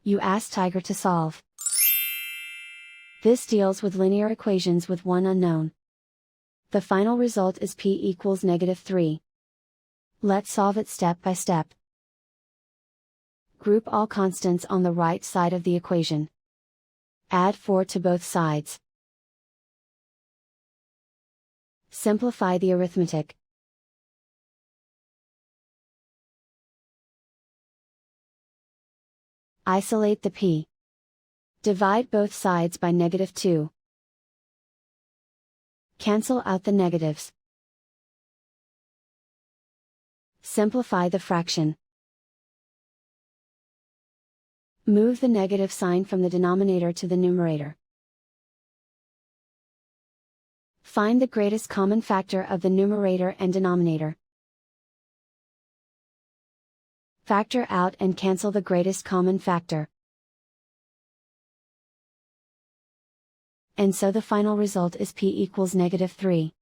You ask Tiger to solve. This deals with linear equations with one unknown. The final result is p equals -3. Let's solve it step by step. Group all constants on the right side of the equation. Add 4 to both sides. Simplify the arithmetic. Isolate the p. Divide both sides by -2. Cancel out the negatives. Simplify the fraction. Move the negative sign from the denominator to the numerator. Find the greatest common factor of the numerator and denominator. Factor out and cancel the greatest common factor. And so the final result is p equals -3.